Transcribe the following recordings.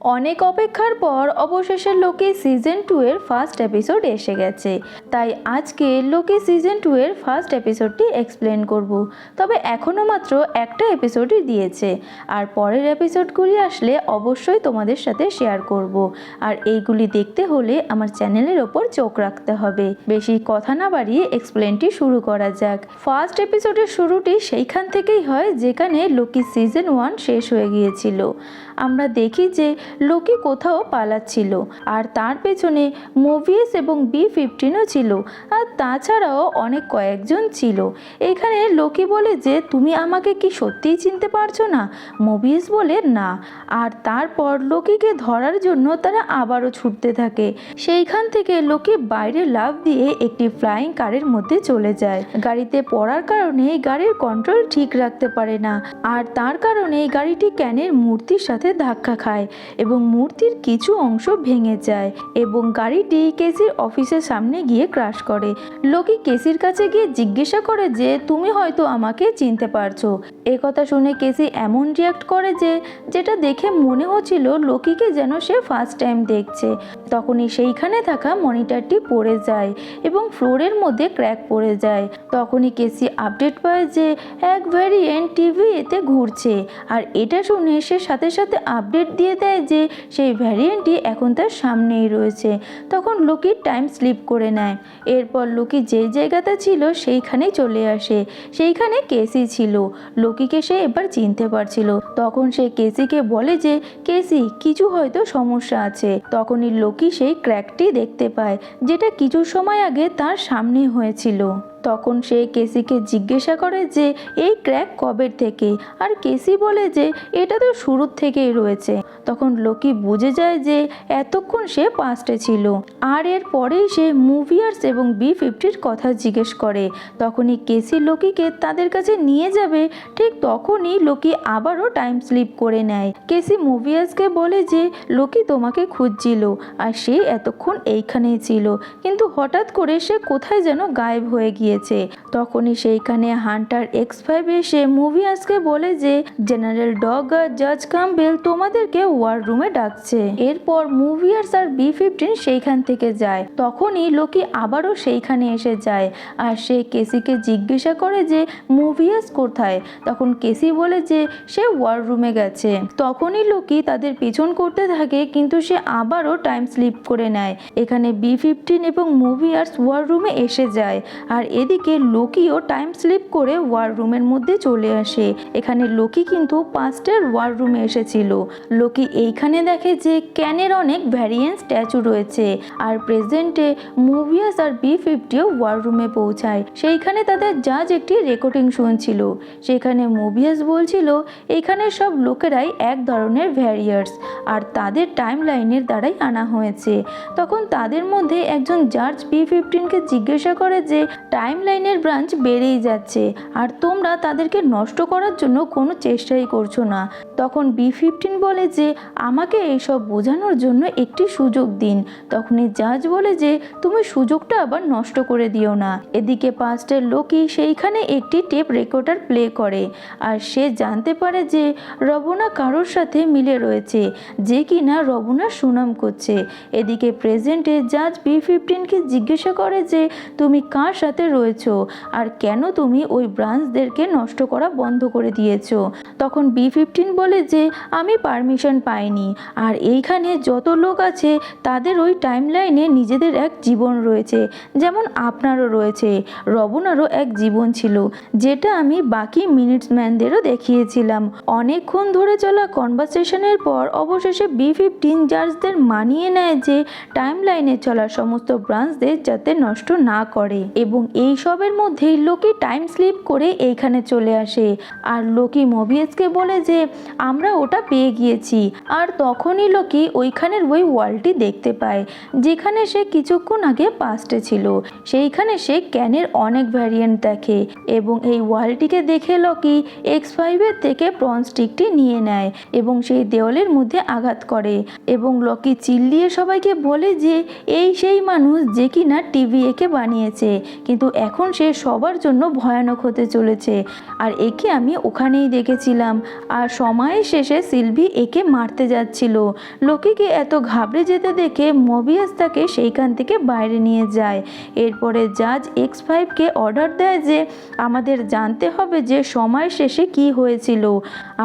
অনেক অপেক্ষার পর অবশেষে লোকি সিজন 2 এর ফার্স্ট এপিসোড এসে গেছে। তাই আজকে লোকি সিজন 2 এর ফার্স্ট এপিসোডটি এক্সপ্লেন করব। তবে এখনও মাত্র একটা এপিসোডই দিয়েছে, আর পরের এপিসোডগুলি আসলে অবশ্যই তোমাদের সাথে শেয়ার করব। আর এইগুলি দেখতে হলে আমার চ্যানেলের ওপর চোখ রাখতে হবে। বেশি কথা না বাড়িয়ে এক্সপ্লেনটি শুরু করা যাক। ফার্স্ট এপিসোডের শুরুটি সেইখান থেকেই হয় যেখানে লোকি সিজন 1 শেষ হয়ে গিয়েছিল। আমরা দেখি যে লোকি কোথাও পালাচ্ছিল, আর তার পেছনে মোভিয়েস এবং B15ও ছিল, আর তাছাড়াও অনেক কয়েকজন ছিল। এখানে লোকি বলে যে তুমি আমাকে কি সত্যিই চিনতে পারছো না? মোভিয়েস বলে না। আর তারপর লোকিকে ধরার জন্য তারা আবারও ছুটতে থাকে। সেইখান থেকে লোকি বাইরে লাফ দিয়ে একটি ফ্লাইং কারের মধ্যে চলে যায়। গাড়িতে পড়ার কারণে গাড়ির কন্ট্রোল ঠিক রাখতে পারে না, আর তার কারণে গাড়িটি ক্যানের মূর্তির সাথে ধাক্কা খায় এবং মূর্তির কিছু অংশ ভেঙে যায় এবং গাড়িটি কেসির অফিসের সামনে গিয়ে ক্রাশ করে। লোকি কেসির কাছে গিয়ে জিজ্ঞাসা করে যে তুমি হয়তো আমাকে চিনতে পারছো। কথা শুনে কেসি এমন রিয়াক্ট করে যে যেটা দেখে মনে হচ্ছিল লোকিকে যেন সে ফার্স্ট টাইম দেখছে। তখনই সেইখানে থাকা মনিটরটি পড়ে যায় এবং ফ্লোরের মধ্যে ক্র্যাক পড়ে যায়। তখনই কেসি আপডেট পায় যে এক ভ্যারিয়েন্ট টিভি এতে ঘুরছে, আর এটা শুনে সে সাথে সাথে আপডেট দিয়ে দেয় যে সেই ভ্যারিয়েন্টটি এখন তার সামনেই রয়েছে। তখন লোকি টাইম স্লিপ করে নেয়। এরপর লোকি যেই জায়গাতে ছিল সেইখানেই চলে আসে। সেইখানে কেসি ছিল। লোকিকে সে এবার চিনতে পারছিল। তখন সে কেসিকে বলে যে কেসি, কিছু হয়তো সমস্যা আছে। তখনই লোকি সেই ক্র্যাকটি দেখতে পায় যেটা কিছু সময় আগে তার সামনে হয়েছিল। তখন সে কেসিকে জিজ্ঞাসা করে যে এই ক্র্যাক কবের থেকে, আর কেসি বলে যে এটা তো শুরুর থেকেই রয়েছে। তখন লোকি বুঝে যায় যে এতক্ষণ সে পাস্টে ছিল, আর এর পরেই সে মুভিয়ার্স এবং B15 কথা জিজ্ঞেস করে। তখনই কেসি লোকিকে তাদের কাছে নিয়ে যাবে, ঠিক তখনই লোকি আবারও টাইম স্লিপ করে নেয়। কেসি মুভিয়ার্সকে বলে যে লোকি তোমাকে খুঁজছিল, আর সে এতক্ষণ এইখানেই ছিল, কিন্তু হঠাৎ করে সে কোথায় যেন গায়েব হয়ে গিয়েছে। তখনই সেইখানে হান্টার X5 এসে মুভিয়ার্সকে বলে যে জেনারেল ডগ আর জাজ কাম্বেল তোমাদেরকে ওয়ার রুমে ডাকছে। এরপর মুভিয়ার্স আর B15 সেইখান থেকে যায়। তখনই লোকি আবারও সেইখানে এসে যায়, আর সে কেসিকে জিজ্ঞাসা করে যে মুভিয়ার্স কোথায়। তখন কেসি বলে যে সে ওয়ার রুমে গেছে। তখনই লোকি তাদের পিছন করতে থাকে, কিন্তু সে আবারও টাইম স্লিপ করে নেয়। এখানে B15 এবং মুভিয়ার্স ওয়ার রুমে এসে যায়, আর এদিকে লোকিও টাইম স্লিপ করে ওয়ার রুমের মধ্যে চলে আসে। এখানে লোকি কিন্তু পাস্টের ওয়ার রুমে এসেছিল। লোকি এইখানে দেখে যে ক্যানের অনেক ভ্যারিয়েন্ট স্ট্যাচু রয়েছে, আর প্রেজেন্টে মুভিয়াস আর B15ও ওয়ার রুমে পৌঁছায়। সেইখানে তাদের জাজ একটি রেকর্ডিং শুনছিল। সেখানে মুভিয়াস বলছিল এখানে সব লোকেরাই এক ধরনের ভ্যারিয়ার্স, আর তাদের টাইম লাইনের দ্বারাই আনা হয়েছে। তখন তাদের মধ্যে একজন জাজ B15কে জিজ্ঞাসা করে যে টাইম লাইনের ব্রাঞ্চ বেড়েই যাচ্ছে, আর তোমরা তাদেরকে নষ্ট করার জন্য কোনো চেষ্টাই করছো না। তখন B15 বলে যে আমাকে এইসব বোঝানোর জন্য একটি সুযোগ দিন। তখনই জাজ বলে যে তুমি সুযোগটা আবার নষ্ট করে দিও না। এদিকে পাস্টের লোকি সেইখানে একটি টেপ রেকর্ডার প্লে করে, আর সে জানতে পারে যে রবনা কারোর সাথে মিলে রয়েছে, যে কিনা রবনার সুনাম করছে। এদিকে প্রেজেন্টে জাজ B15কে জিজ্ঞাসা করে যে তুমি কার সাথে রয়েছো, আর কেন তুমি ওই ব্রাঞ্চদেরকে নষ্ট করা বন্ধ করে দিয়েছো। তখন B15 বলে যে আমি পারমিশন পাইনি, আর এইখানে যত লোক আছে তাদের ওই টাইম লাইনে নিজেদের এক জীবন রয়েছে, যেমন আপনারও রয়েছে। রবনারও এক জীবন ছিল, যেটা আমি বাকি মিনিটসম্যানদেরও দেখিয়েছিলাম। অনেকক্ষণ ধরে চলা কনভারসেশনের পর অবশেষে B15 জাজদের মানিয়ে নেয় যে টাইম লাইনে চলা সমস্ত ব্রাঞ্চদের যাতে নষ্ট না করে, এবং এই সবের মধ্যেই লোকি টাইম স্লিপ করে এইখানে চলে আসে। আর লোকি মোভিয়াসকে বলে যে আমরা ওটা পেয়ে গিয়েছি। আর তখনই লোকি ওইখানের ওই ওয়ালটি দেখতে পায় যেখানে সে কিছুক্ষণ আগে পাস্টে ছিল। সেইখানে সে ক্যানের অনেক ভ্যারিয়েন্ট দেখে, এবং এই ওয়ালটিকে দেখে লোকি X5 এর থেকে প্রন স্টিকটি নিয়ে নেয় এবং সেই দেওয়ালের মধ্যে আঘাত করে, এবং লোকি চিল্লিয়ে সবাইকে বলে যে এই সেই মানুষ যে কিনা টিভি একে বানিয়েছে, কিন্তু এখন সে সবার জন্য ভয়ানক হতে চলেছে। আর একে আমি ওখানেই দেখেছিলাম। আর সময়ের শেষে সিলভি একে মারতে যাচ্ছিল। লোকিকে এত ঘাবড়ে যেতে দেখে মবিয়াস তাকে সেইখান থেকে বাইরে নিয়ে যায়। এরপরে জাজ X5কে অর্ডার দেয় যে আমাদের জানতে হবে যে সময় শেষে কি হয়েছিল,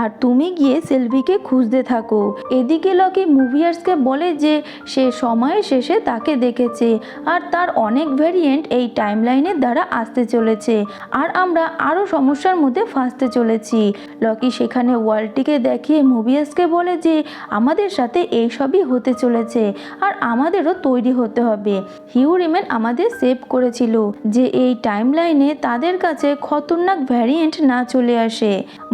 আর তুমি গিয়ে সিলভিকে খুঁজতে থাকো। এদিকে লকি মুভিয়ার্সকে বলে যে সে সময়ের শেষে তাকে দেখেছে আর তার অনেক ভ্যারিয়েন্ট এই টাইমলাইনের দ্বারা আসতে চলেছে, আর আমরা আরও সমস্যার মধ্যে ফাঁসতে চলেছি। লকি সেখানে ওয়ার্ল্ডটিকে দেখিয়ে মুভিয়ার্সকে বলে যে আমাদের সাথে এইসবই হতে চলেছে আর আমাদেরও তৈরি হতে হবে। হিউ রিমেন আমাদের সেভ করেছিল যে এই টাইমলাইনে তাদের কাছে খতরনাক ভ্যারিয়েন্ট না চলে আসে।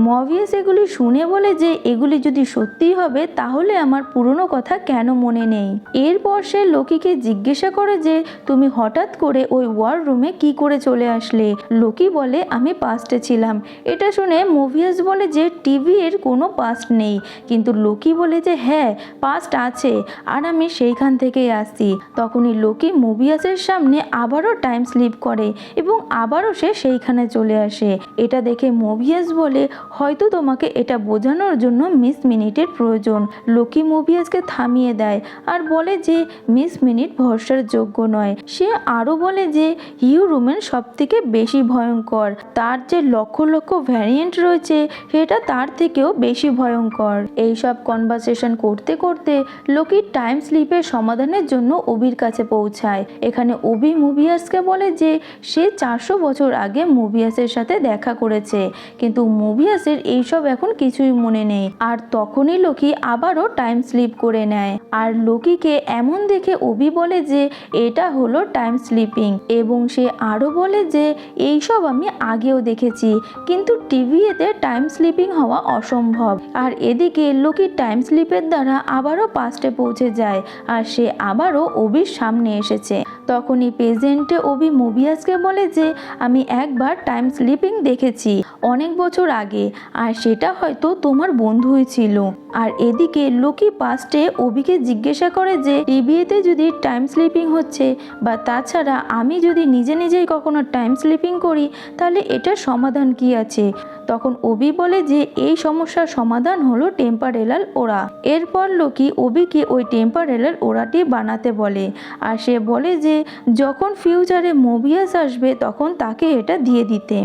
মবিয়াস এগুলি শুনে বলে যে এগুলি যদি সত্যিই হবে তাহলে আমার পুরনো কথা কেন মনে নেই। এরপর সে লোকিকে জিজ্ঞাসা করে যে তুমি হঠাৎ করে ওই ওয়ার রুমে কি করে চলে আসলে। লোকি বলে আমি পাস্টে ছিলাম। এটা শুনে মুভিয়াস বলে যে টিভি এর কোনো পাস্ট নেই, কিন্তু লোকি বলে যে হ্যাঁ পাস্ট আছে আর আমি সেইখান থেকেই আসছি। তখনই লোকি মুভিয়াসের সামনে আবারও টাইম স্লিপ করে এবং আবারও সে সেইখানে চলে আসে। এটা দেখে মুভিয়াস বলে হয়তো তোমাকে এটা বোঝানোর জন্য মিস মিনিটের প্রয়োজন। লোকি মুভিয়াসকে থামিয়ে দেয় আর বলে যে মিস মিনিট ভরসার যোগ্য নয়। সে আরও বলে যে হিউ রুমেন সব থেকে বেশি ভয়ঙ্কর, তার যে লক্ষ লক্ষ ভ্যারিয়েন্ট রয়েছে সেটা তার থেকেও বেশি ভয়ঙ্কর। এইসব কনভারসেশন করতে করতে লোকি টাইম স্লিপের সমাধানের জন্য ওবির কাছে পৌঁছায়। এখানে ওবি মুভিয়াসকে বলে যে সে 400 বছর আগে মুভিয়াসের সাথে দেখা করেছে, কিন্তু মুভিয়াসের এইসব এখন কিছুই মনে নেই। আর তখনই লোকি আবারও টাইম স্লিপ করে নেয়। আর লোকিকে এমন দেখে ওবি বলে যে এটা হলো টাইম স্লিপিং, এবং সে আরও বলে যে এইসব আমি আগেও দেখেছি, কিন্তু টিভিতে টাইম স্লিপিং হওয়া অসম্ভব। আর এদিকে লোকি টাইম স্লিপের দ্বারা আবারও পাস্টে পৌঁছে যায় আর সে আবারও ওবির সামনে এসেছে। তখনই প্রেজেন্টে ওবি মুভিয়াসকে বলে যে আমি একবার টাইম স্লিপিং দেখেছি অনেক বছর আগে, আর সেটা হয়তো তোমার বন্ধুই ছিল। আর এদিকে লোকি পাস্টে ওবিকে জিজ্ঞাসা করে যে টিভিতে যদি টাইম স্লিপিং হচ্ছে বা তাছাড়া আমি যদি নিজে নিজেই কখনো টাইম স্লিপিং করি তাহলে এটার সমাধান কি আছে। তখন ওবি বলে যে এই সমস্যার সমাধান হলো টেম্পারেলাল ওরা। এরপর লোকি ওবিকে ওই টেম্পারেলাল ওরাটি বানাতে বলে, আর সে বলে যে যখন ফিউচারে মোবিয়াস আসবে তখন তাকে এটা দিয়ে দিতে।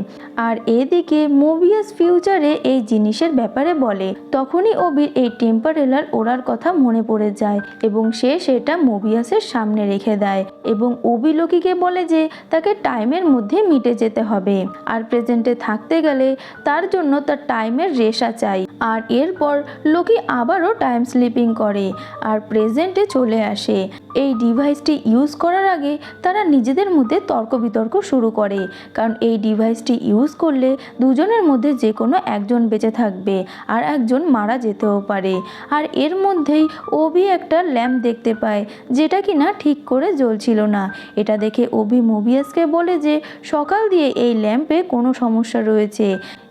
আর এদিকে মোবিয়াস ফিউচারে এই জিনিসের ব্যাপারে বলে, তখনই ওবির এই টেম্পারেলাল ওরার কথা মনে পড়ে যায় এবং সে সেটা মোবিয়াসের সামনে রেখে দেয় এবং ওবি লোকিকে বলে যে তাকে টাইমের মধ্যে মিটে যেতে হবে আর প্রেজেন্টে থাকতে গেলে তার জন্য তার টাইমের রেশা চাই। আর এরপর লোকি আবারও টাইম স্লিপিং করে আর প্রেজেন্টে চলে আসে। এই ডিভাইসটি ইউজ করার আগে তারা নিজেদের মধ্যে তর্ক বিতর্ক শুরু করে, কারণ এই ডিভাইসটি ইউজ করলে দুজনের মধ্যে যে কোনো একজন বেঁচে থাকবে আর একজন মারা যেতেও পারে। আর এর মধ্যেই ওবি একটা ল্যাম্প দেখতে পায় যেটা কিনা ঠিক করে জ্বলছিল না। এটা দেখে ওবি মুভিয়াসকে বলে যে সকাল দিয়ে এই ল্যাম্পে কোনো সমস্যা রয়েছে,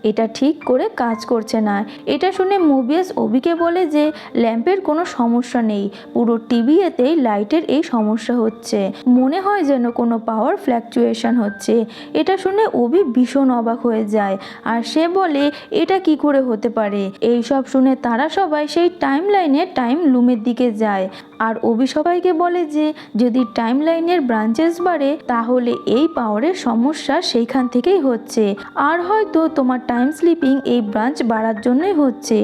এটা ঠিক করে কাজ করছে না। এটা শুনে মুভিয়াস ওবিকে বলে যে ল্যাম্পের কোনো সমস্যা নেই, পুরো টিভিতেই লাইটের এই সমস্যা হচ্ছে, মনে হয় যেন কোনো পাওয়ার ফ্ল্যাকচুয়েশন হচ্ছে। এটা শুনে ওবি ভীষণ অবাক হয়ে যায় আর সে বলে এটা কি করে হতে পারে। এই সব শুনে তারা সবাই সেই টাইম লাইনে টাইম লুমের দিকে যায় আর ওবি সবাইকে বলে যে যদি টাইম লাইনের ব্রাঞ্চেস বাড়ে তাহলে এই পাওয়ারের সমস্যা সেইখান থেকেই হচ্ছে, আর হয়তো তোমার টাইম স্লিপিং এই ব্রাঞ্চ বাড়ার জন্যই হচ্ছে।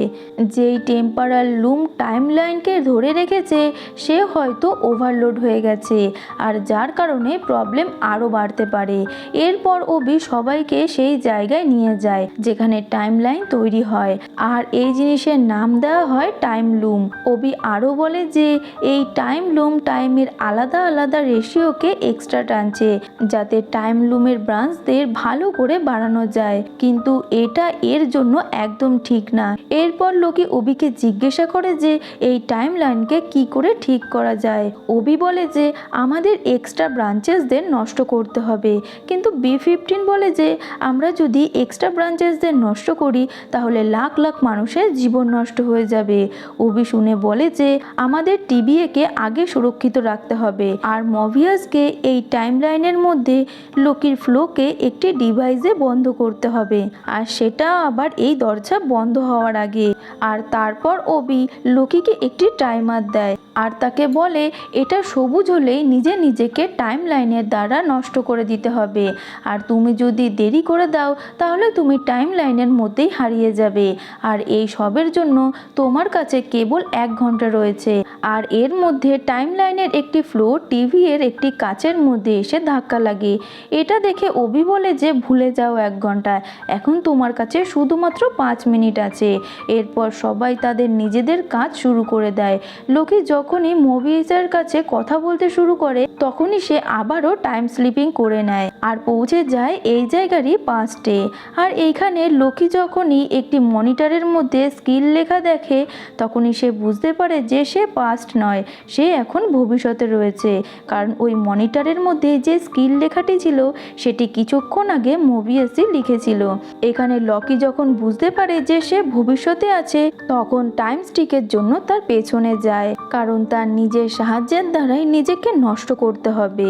যেই টেম্পারাল লুম টাইম লাইনকে ধরে রেখেছে সে হয়তো ওভারলোড হয়ে গেছে, আর যার কারণে প্রবলেম আরও বাড়তে পারে। এরপর ওবি সবাইকে সেই জায়গায় নিয়ে যায় যেখানে টাইম লাইন তৈরি হয় আর এই জিনিসের নাম দেওয়া হয় টাইম লুম। ওবি আরও বলে যে এই টাইম লুম টাইমের আলাদা আলাদা রেশিওকে এক্সট্রা টানছে যাতে টাইম লুমের ব্রাঞ্চদের ভালো করে বাড়ানো যায়, কিন্তু এটা এর জন্য একদম ঠিক না। এরপর লোকি ওবিকে জিজ্ঞাসা করে যে এই টাইম লাইনকে কি করে ঠিক করা যায়। ওবি বলে যে আমাদের এক্সট্রা ব্রাঞ্চেসদের নষ্ট করতে হবে, কিন্তু B15 বলে যে আমরা যদি এক্সট্রা ব্রাঞ্চেসদের নষ্ট করি তাহলে লাখ লাখ মানুষের জীবন নষ্ট হয়ে যাবে। ওবি শুনে বলে যে আমাদের টিবিএকে আগে সুরক্ষিত রাখতে হবে আর মভিয়াসকে এই টাইম লাইনের মধ্যে লোকির ফ্লোকে একটি ডিভাইসে বন্ধ করতে হবে, আর সেটা আবার এই দরজা বন্ধ হওয়ার আগে। আর তারপর ওবি লোকিকে একটি টাইমার দেয় আর তাকে বলে এটা সবুজ হলেই নিজেকে টাইম লাইনের দ্বারা নষ্ট করে দিতে হবে, আর তুমি যদি দেরি করে দাও তাহলে তুমি টাইম লাইনের মধ্যেই হারিয়ে যাবে। আর এই সবের জন্য তোমার কাছে কেবল 1 ঘন্টা রয়েছে। আর এর মধ্যে টাইম লাইনের একটি ফ্লো টিভি এর একটি কাচের মধ্যে এসে ধাক্কা লাগে। এটা দেখে ওবি বলে যে ভুলে যাও 1 ঘন্টা, এখন তোমার কাছে শুধুমাত্র 5 মিনিট আছে। এরপর সবাই তাদের নিজেদের কাজ শুরু করে দেয়। লোকি যখনই মোভিয়াসের কাছে কথা বলতে শুরু করে তখনই সে আবারও টাইম স্লিপিং করে নেয় আর পৌঁছে যায় এই জায়গারই পাস্টে। আর এইখানে লোকি যখনই একটি মনিটরের মধ্যে স্কিল লেখা দেখে তখনই সে বুঝতে পারে যে সে পাস্ট নয়, সে এখন ভবিষ্যতে রয়েছে, কারণ ওই মনিটরের মধ্যে যে স্কিল লেখাটি ছিল সেটি কিছুক্ষণ আগে মোভিয়াসই লিখেছিল। এখানে লকি যখন বুঝতে পারে যে সে ভবিষ্যতে আছে তখন টাইম স্টিকের জন্য তার পেছনে যায়, কারণ তার নিজের সাহায্যের দ্বারাই নিজেকে নষ্ট করতে হবে।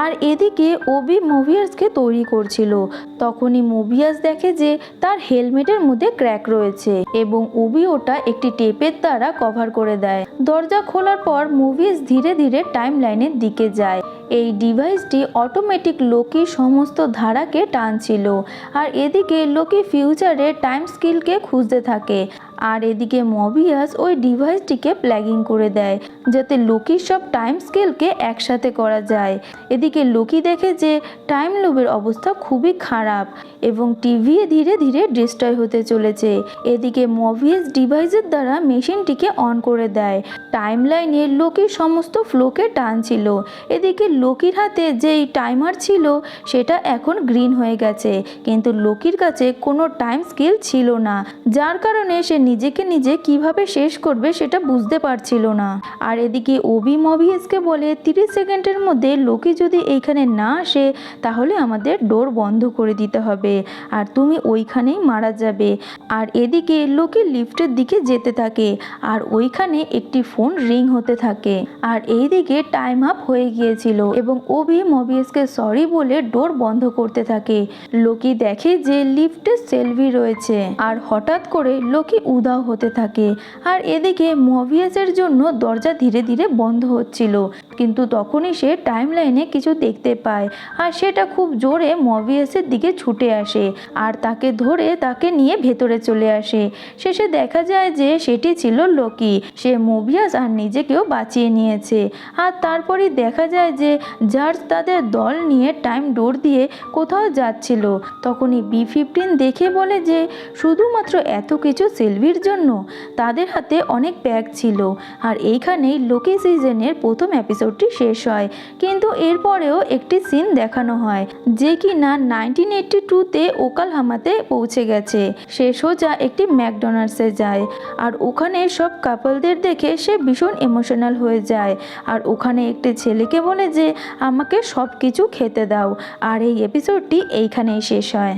আর এদিকে ওবি মোভিয়াসকে তৈরি করছিল, তখনই মোভিয়াস দেখে যে তার হেলমেটের মধ্যে ক্র্যাক রয়েছে এবং ওবি ওটা একটি টেপের দ্বারা কভার করে দেয়। দরজা খোলার পর মোভিয়াস ধীরে ধীরে টাইম লাইনের দিকে যায়। এই ডিভাইসটি অটোমেটিক লোকির সমস্ত ধারাকে টানছিল, আর এদিকে লোকি ফিউচারে টাইম স্কিলকে খুঁজতে থাকে। আর এদিকে মভিয়াস ওই ডিভাইসটিকে প্লাগিং করে দেয় যাতে লোকির সব টাইম স্কেলকে একসাথে করা যায়। এদিকে লোকি দেখে যে টাইম লুপের অবস্থা খুবই খারাপ এবং টিভি ধীরে ধীরে ডিস্ট্রয় হতে চলেছে। এদিকে মভিয়াস ডিভাইসের দ্বারা মেশিনটিকে অন করে দেয়। টাইম লাইনে লোকির সমস্ত ফ্লোকে টানছিল। এদিকে লোকির হাতে যেই টাইমার ছিল সেটা এখন গ্রিন হয়ে গেছে, কিন্তু লোকির কাছে কোনো টাইম স্কেল ছিল না, যার কারণে সে নিজেকে নিজে কিভাবে শেষ করবে সেটা বুঝতে পারছিল না। আর এদিকে ওবি মভিয়াসকে বলে 30 সেকেন্ডের মধ্যে লোকি যদি এইখানে না আসে তাহলে আমাদের ডোর বন্ধ করে দিতে হবে আর তুমি ওইখানেই মারা যাবে। আর এদিকে লোকি লিফটের দিকে যেতে থাকে আর ওইখানে একটি ফোন রিং হতে থাকে। আর এইদিকে টাইম আপ হয়ে গিয়েছিল এবং ওবি মভিয়াসকে সরি বলে ডোর বন্ধ করতে থাকে। লোকি দেখে যে লিফটে সেলভি রয়েছে আর হঠাৎ করে লোকি উধাও হতে থাকে। আর এদিকে মভিয়াসের জন্য দরজা ধীরে ধীরে বন্ধ হচ্ছিল, কিন্তু তখনই সে টাইম লাইনে কিছু দেখতে পায় আর সেটা খুব জোরে মভিয়াসের দিকে ছুটে আসে আর তাকে ধরে তাকে নিয়ে ভেতরে চলে আসে। শেষে দেখা যায় যে সেটি ছিল লোকি। সে মভিয়াস আর নিজেকেও বাঁচিয়ে নিয়েছে। আর তারপরই দেখা যায় যে জার্জ তাদের দল নিয়ে টাইম ডোর দিয়ে কোথাও যাচ্ছিল। তখনই B15 দেখে বলে যে শুধুমাত্র এত কিছু সেলভির জন্য। তাদের হাতে অনেক ব্যাগ ছিল। আর এইখানেই লোকি সিজনের প্রথম এপিসোডটি শেষ হয়, কিন্তু এরপরেও একটি সিন দেখানো হয় যে কিনা 1982-তে ওকালহামাতে পৌঁছে গেছে। সে সোজা একটি ম্যাকডোনাল্ডসে যায় আর ওখানে সব কাপলদের দেখে সে ভীষণ ইমোশনাল হয়ে যায় আর ওখানে একটি ছেলেকে বলে যে আমাকে সব কিছু খেতে দাও। আর এই এপিসোডটি এইখানেই শেষ হয়।